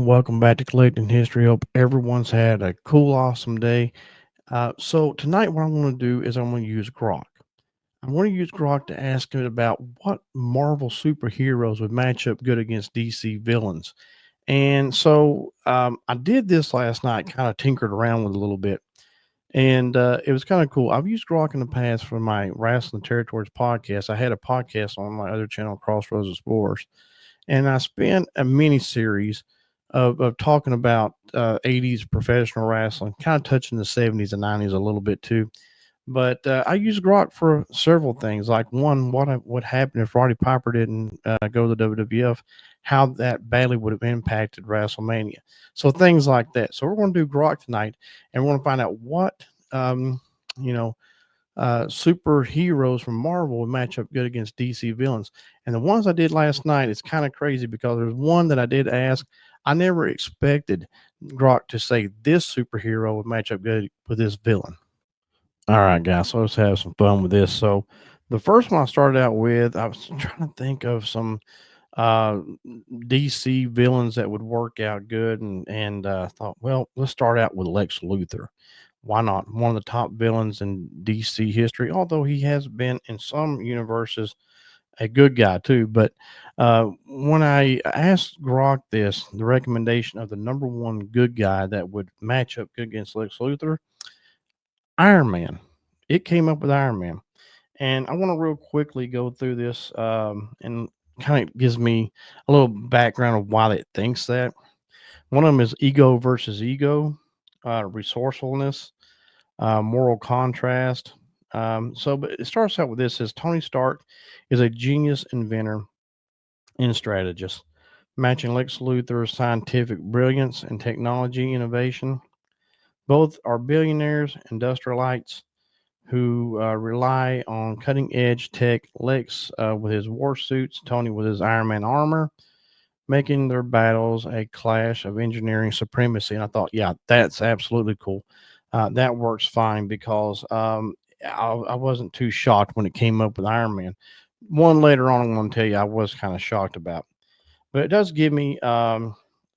Welcome back to Collecting History. Hope everyone's had a cool, awesome day. So tonight, what I'm going to do is I'm going to use Grok. I'm going to use Grok to ask it about what Marvel superheroes would match up good against DC villains. And so I did this last night, kind of tinkered around with it a little bit, and it was kind of cool. I've used Grok in the past for my Wrestling Territories podcast. I had a podcast on my other channel, Crossroads Explorers, and I spent a mini series of talking about 80s professional wrestling, kind of touching the 70s and 90s a little bit too. But I use Grok for several things. Like one, what happened if Roddy Piper didn't go to the WWF, how that badly would have impacted WrestleMania. So things like that. So we're going to do Grok tonight, and we're going to find out what you know superheroes from Marvel would match up good against DC villains. And the ones I did last night, it's kind of crazy because there's one that I did ask. I never expected Grok to say this superhero would match up good with this villain. All right, guys. So let's have some fun with this. So the first one I started out with, I was trying to think of some uh, DC villains that would work out good, and thought, well, let's start out with Lex Luthor. Why not? One of the top villains in DC history, although he has been in some universes a good guy too. But when I asked Grok this, the recommendation of the number one good guy that would match up good against Lex Luthor, Iron Man. It came up with Iron Man. And I want to real quickly go through this and kind of gives me a little background of why it thinks that. One of them is ego versus ego, resourcefulness, moral contrast. But it starts out with this: says Tony Stark is a genius inventor and strategist, matching Lex Luthor's scientific brilliance and technology innovation. Both are billionaires, industrialites who rely on cutting edge tech. Lex with his war suits, Tony with his Iron Man armor, making their battles a clash of engineering supremacy. And I thought, yeah, that's absolutely cool. That works fine because I wasn't too shocked when it came up with Iron Man. One later on, I'm going to tell you I was kind of shocked about, but it does give me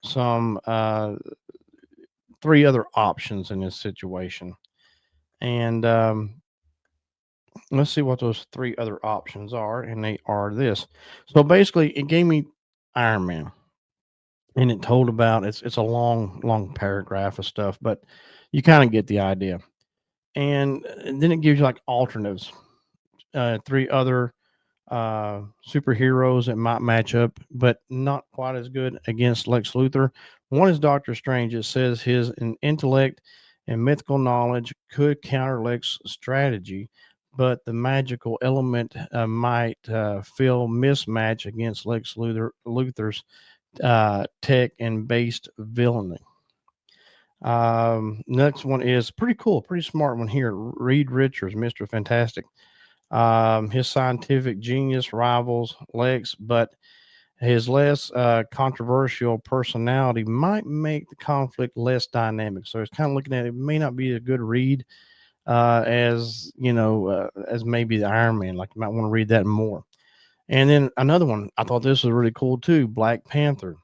some three other options in this situation. And let's see what those three other options are. And they are this. So basically, it gave me Iron Man, and it told about it's a long paragraph of stuff, but you kind of get the idea. And then it gives you like alternatives, three other superheroes that might match up, but not quite as good against Lex Luthor. One is Doctor Strange. It says his intellect and mythical knowledge could counter Lex's strategy, but the magical element might feel mismatch against Luthor's tech and based villainy. Next one is pretty cool, pretty smart one here. Reed Richards, Mr. Fantastic. His scientific genius rivals Lex, but his less controversial personality might make the conflict less dynamic. So it's kind of looking at it may not be a good read as as maybe the Iron Man. Like you might want to read that more. And then another one, I thought this was really cool too. Black Panther.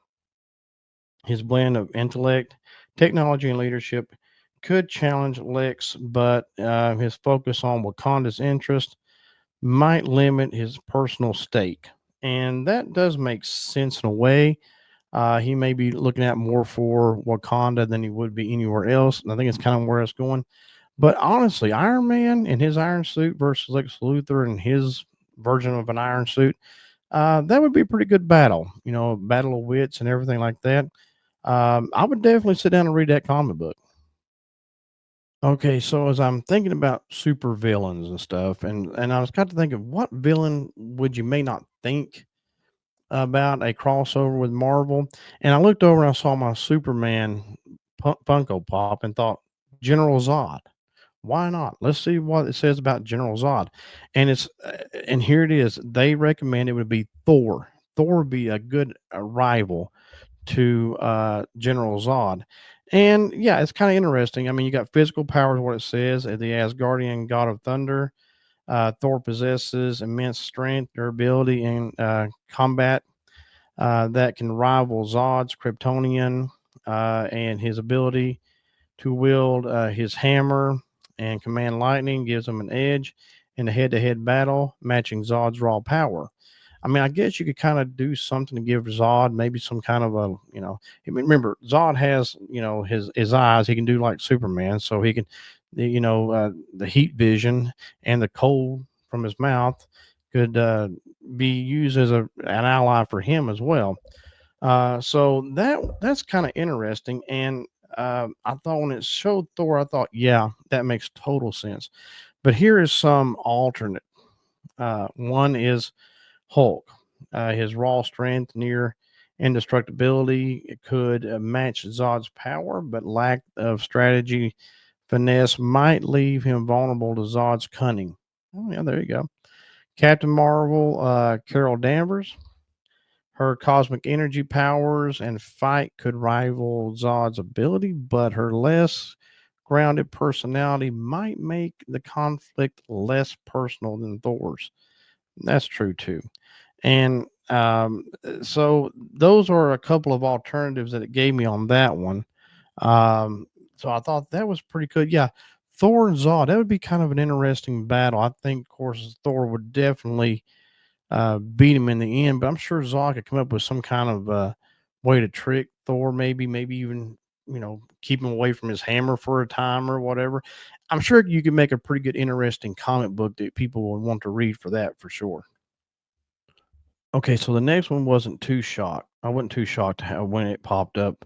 His blend of intellect, technology, and leadership could challenge Lex, but his focus on Wakanda's interest might limit his personal stake. And that does make sense in a way. He may be looking at more for Wakanda than he would be anywhere else. And I think it's kind of where it's going. But honestly, Iron Man in his iron suit versus Lex Luthor and his version of an iron suit, that would be a pretty good battle. Battle of wits and everything like that. I would definitely sit down and read that comic book. Okay, so as I'm thinking about super villains and stuff, and I was got to think of what villain would you may not think about a crossover with Marvel, and I looked over and I saw my Superman Funko Pop and thought General Zod. Why not? Let's see what it says about General Zod, and here it is. They recommend it would be Thor. Thor would be a good rival to General Zod. And yeah, it's kind of interesting. I mean, you got physical powers, what it says, the Asgardian god of thunder. Thor possesses immense strength, durability, and combat that can rival Zod's Kryptonian. and his ability to wield his hammer and command lightning gives him an edge in a head-to-head battle, matching Zod's raw power. I mean, I guess you could kind of do something to give Zod maybe some kind of a, I mean, remember Zod has, his eyes. He can do like Superman, so he can, the heat vision and the cold from his mouth could be used as an ally for him as well. So that's kind of interesting. And I thought when it showed Thor, I thought, yeah, that makes total sense. But here is some alternate. One is Hulk. His raw strength, near indestructibility, it could match Zod's power, but lack of strategy finesse might leave him vulnerable to Zod's cunning. Oh, yeah, there you go. Captain Marvel, Carol Danvers. Her cosmic energy powers and fight could rival Zod's ability, but her less grounded personality might make the conflict less personal than Thor's. That's true too. And so those are a couple of alternatives that it gave me on that one. Um, so I thought that was pretty good. Yeah, Thor and Zod, that would be kind of an interesting battle. I think, of course, Thor would definitely beat him in the end. But I'm sure Zod could come up with some kind of way to trick Thor, maybe even keep him away from his hammer for a time or whatever. I'm sure you could make a pretty good, interesting comic book that people would want to read for that for sure. Okay, so the next one wasn't too shocked. I wasn't too shocked how when it popped up,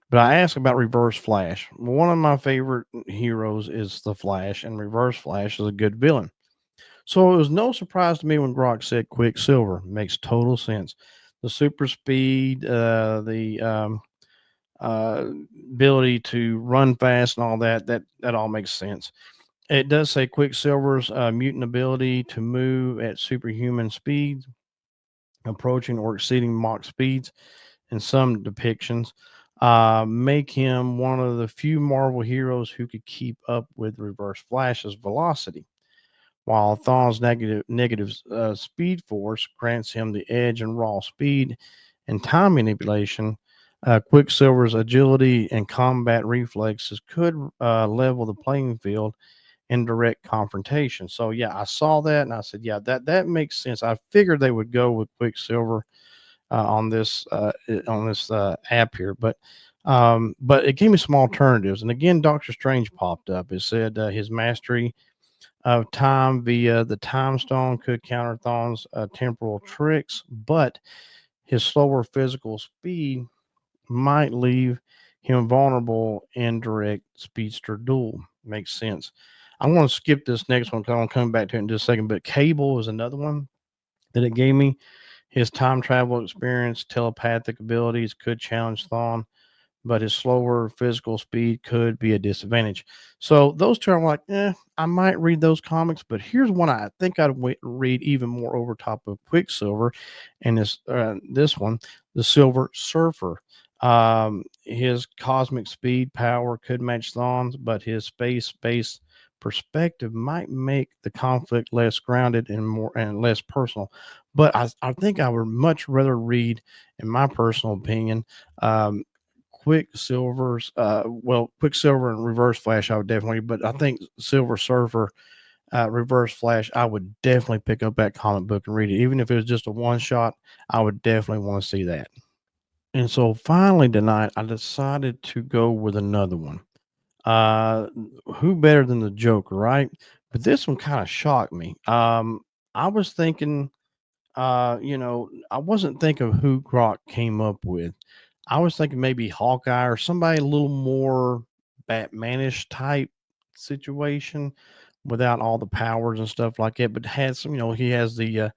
but I asked about Reverse Flash. One of my favorite heroes is the Flash, and Reverse Flash is a good villain. So it was no surprise to me when Grok said Quicksilver. Makes total sense. The super speed, the uh, ability to run fast, and all that all makes sense. It does say Quicksilver's mutant ability to move at superhuman speeds, approaching or exceeding Mach speeds in some depictions, make him one of the few Marvel heroes who could keep up with Reverse Flash's velocity. While Thaw's negative speed force grants him the edge in raw speed and time manipulation, Quicksilver's agility and combat reflexes could level the playing field in direct confrontation. So yeah, I saw that and I said, yeah, that makes sense. I figured they would go with Quicksilver on this app here, but it gave me some alternatives. And again, Doctor Strange popped up. It said his mastery of time via the time stone could counter Thawne's temporal tricks, but his slower physical speed might leave him vulnerable in direct speedster duel. Makes sense. I want to skip this next one because I want to come back to it in just a second. But Cable is another one that it gave me. His time travel experience, telepathic abilities could challenge Thawne, but his slower physical speed could be a disadvantage. So those two, I'm like, I might read those comics, but here's one I think I'd read even more over top of Quicksilver, and this one, the Silver Surfer. His cosmic speed power could match Thawne's, but his space-based perspective might make the conflict less grounded and less personal. But I think I would much rather read, in my personal opinion, um, Quicksilver and Reverse Flash, I would definitely, but I think Silver Surfer, Reverse Flash, I would definitely pick up that comic book and read it. Even if it was just a one shot, I would definitely want to see that. And so finally tonight, I decided to go with another one. Uh, who better than the Joker, right? But this one kind of shocked me. I was thinking, I wasn't thinking of who Grok came up with. I was thinking maybe Hawkeye or somebody a little more Batmanish type situation without all the powers and stuff like that, but has some, he has the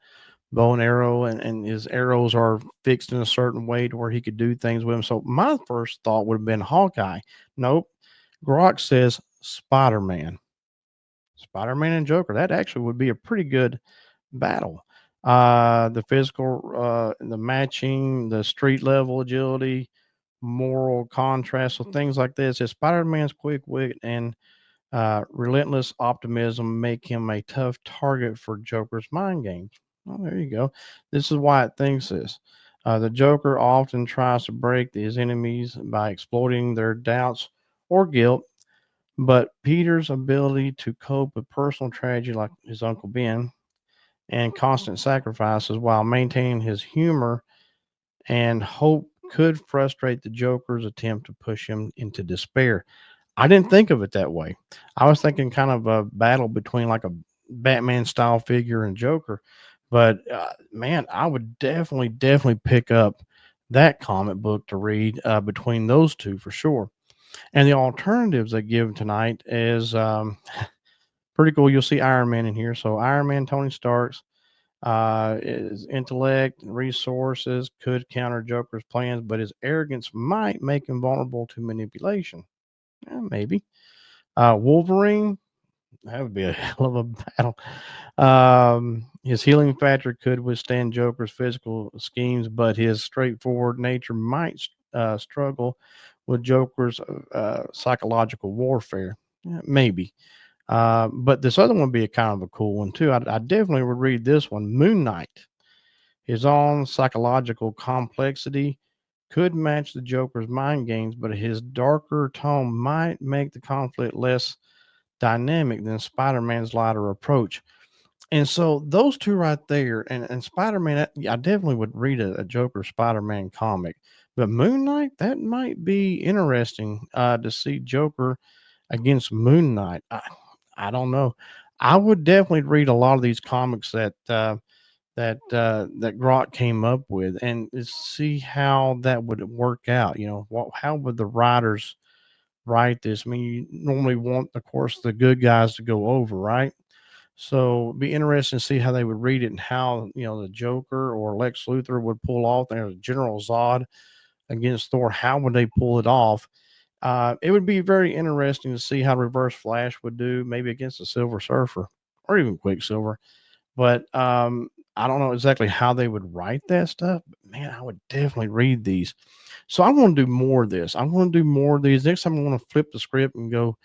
bow and arrow, and his arrows are fixed in a certain way to where he could do things with them. So my first thought would have been Hawkeye. Nope. Grok says Spider Man. Spider Man and Joker. That actually would be a pretty good battle. The physical, the matching, the street level agility, moral contrast, so things like this. If Spider Man's quick wit and relentless optimism make him a tough target for Joker's mind games. Well, there you go. This is why it thinks this. The Joker often tries to break his enemies by exploiting their doubts or guilt, but Peter's ability to cope with personal tragedy, like his Uncle Ben, and constant sacrifices while maintaining his humor and hope could frustrate the Joker's attempt to push him into despair. I didn't think of it that way. I was thinking kind of a battle between like a Batman style figure and Joker. But man, I would definitely pick up that comic book to read between those two for sure. And the alternatives they give tonight is pretty cool. You'll see Iron Man in here. So Iron Man, Tony Stark's his intellect and resources could counter Joker's plans, but his arrogance might make him vulnerable to manipulation. Maybe. Wolverine, that would be a hell of a battle. His healing factor could withstand Joker's physical schemes, but his straightforward nature might struggle with Joker's psychological warfare. Maybe. But this other one would be a kind of a cool one too. I definitely would read this one. Moon Knight. His own psychological complexity could match the Joker's mind games, but his darker tone might make the conflict less dynamic than Spider-Man's lighter approach. And so those two right there, and Spider-Man, I definitely would read a Joker Spider-Man comic. But Moon Knight, that might be interesting to see Joker against Moon Knight. I don't know. I would definitely read a lot of these comics that Grok came up with, and see how that would work out. You know, how would the writers write this? I mean, you normally want, of course, the good guys to go over, right? So it'd be interesting to see how they would read it and how the Joker or Lex Luthor would pull off their General Zod against Thor. How would they pull it off? It would be very interesting to see how Reverse Flash would do, maybe against the Silver Surfer or even Quicksilver. But I don't know exactly how they would write that stuff. But man, I would definitely read these. So I want to do more of this. I want to do more of these. Next time I want to flip the script and go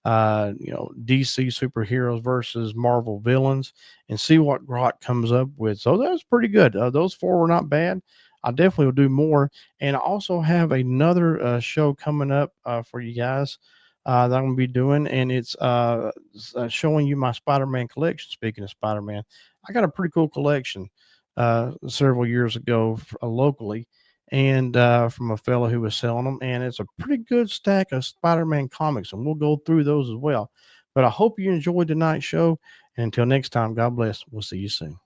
DC superheroes versus Marvel villains and see what Grot comes up with. So that was pretty good. Those four were not bad. I definitely will do more. And I also have another show coming up for you guys that I'm going to be doing. And it's showing you my Spider Man collection. Speaking of Spider Man, I got a pretty cool collection several years ago locally and from a fellow who was selling them. And it's a pretty good stack of Spider-Man comics, and we'll go through those as well. But I hope you enjoyed tonight's show. And until next time, God bless. We'll see you soon.